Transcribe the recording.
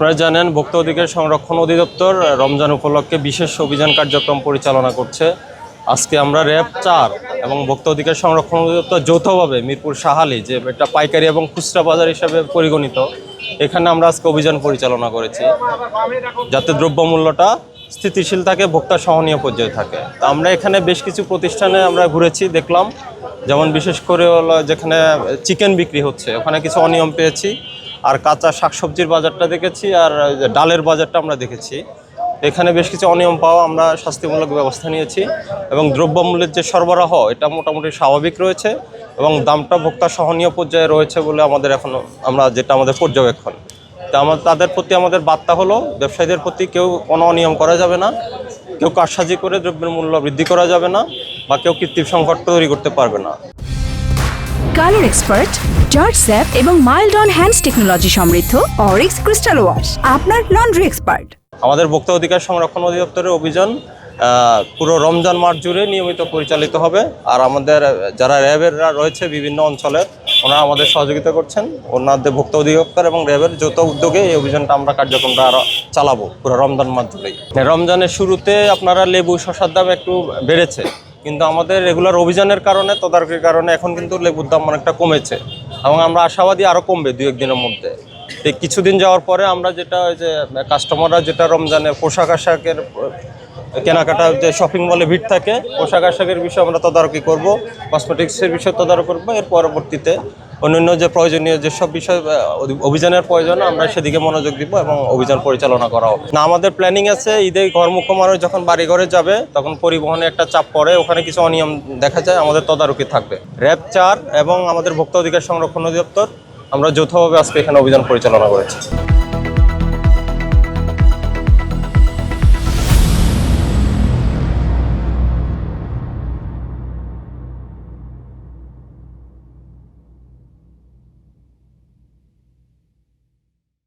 আপনারা জানেন ভোক্তা অধিকার সংরক্ষণ অধিদপ্তর রমজান উপলক্ষে বিশেষ অভিযান কার্যক্রম পরিচালনা করছে। আজকে আমরা র্যাব 4 এবং ভোক্তা অধিকার সংরক্ষণ অধিদপ্তর যৌথভাবে মিরপুর শাহালি, যে এটা পাইকারি এবং খুচরা বাজার হিসাবে পরিগণিত, এখানে আমরা আজকে অভিযান পরিচালনা করেছি যাতে দ্রব্যমূল্যটা স্থিতিশীল থাকে, ভোক্তা সহনীয় পর্যায়ে থাকে। তো আমরা এখানে বেশ কিছু প্রতিষ্ঠানে আমরা ঘুরেছি, দেখলাম যেমন বিশেষ করে হলো যেখানে চিকেন বিক্রি হচ্ছে ওখানে কিছু অনিয়ম পেয়েছি, আর কাঁচা শাকসবজির বাজারটা দেখেছি, আর ডালের বাজারটা আমরা দেখেছি। এখানে বেশ কিছু অনিয়ম পাওয়া আমরা শাস্তিমূলক ব্যবস্থা নিয়েছি এবং দ্রব্যমূল্যের যে সরবরাহ এটা মোটামুটি স্বাভাবিক রয়েছে এবং দামটা ভোক্তা সহনীয় পর্যায়ে রয়েছে বলে আমাদের এখনও আমাদের পর্যবেক্ষণ। তা তাদের প্রতি আমাদের বার্তা হলো, ব্যবসায়ীদের প্রতি কেউ কোনো অনিয়ম করা যাবে না, কেউ কারসাজি করে দ্রব্যের মূল্য বৃদ্ধি করা যাবে না, বা কেউ কৃত্রিম সংকট তৈরি করতে পারবে না। কালার এক্সপার্ট, জর্জ স্যাপ এবং মাইল্ড অন হ্যান্ডস টেকনোলজি সমৃদ্ধ অরিক্স ক্রিস্টাল ওয়াশ আপনার লন্ড্রি এক্সপার্ট। আমাদের ভোক্তা অধিকার সংরক্ষণ অধিদপ্তরের অভিযান পুরো রমজান মাস জুড়ে নিয়মিত পরিচালিত হবে। আর আমাদের যারা র্যাবেররা রয়েছে বিভিন্ন অঞ্চলে, ওনারা আমাদের সহযোগিতা করছেন। ওনাদের ভোক্তা অধিদপ্তর এবং র্যাবের যৌথ উদ্যোগে এই অভিযানটা আমরা কার্যক্রমটা আরও চালাবো পুরো রমজান মাস জুড়েই। রমজানের শুরুতে আপনারা লেবু শসার দাম একটু বেড়েছে, কিন্তু আমাদের রেগুলার অভিযানের কারণে, তদারকির কারণে এখন কিন্তু লেবুর দাম অনেকটা কমেছে এবং আমরা আশাবাদী আরও কমবে 2-1 দিনের মধ্যে। কিছুদিন যাওয়ার পরে আমরা যেটা যে কাস্টমাররা যেটা রমজানে পোশাক আশাকের কেনাকাটা যে শপিং মলে ভিড় থাকে, পোশাক আশাকের বিষয়ে আমরা তদারকি করব, কসমেটিক্সের বিষয়ে তদারকি করবো। এর পরবর্তীতে অন্যান্য যে প্রয়োজনীয় যেসব বিষয় অভিযানের প্রয়োজন আমরা সেদিকে মনোযোগ দিব এবং অভিযান পরিচালনা করা হবে। না, আমাদের প্ল্যানিং আছে ঈদে ঘরমুখ মানুষ যখন বাড়ি ঘরে যাবে তখন পরিবহনে একটা চাপ পড়ে, ওখানে কিছু অনিয়ম দেখা যায়, আমাদের তদারকি থাকবে। র্যাব 4 এবং আমাদের ভোক্তা অধিকার সংরক্ষণ অধিদপ্তর আমরা যৌথভাবে আজকে এখানে অভিযান পরিচালনা করেছি।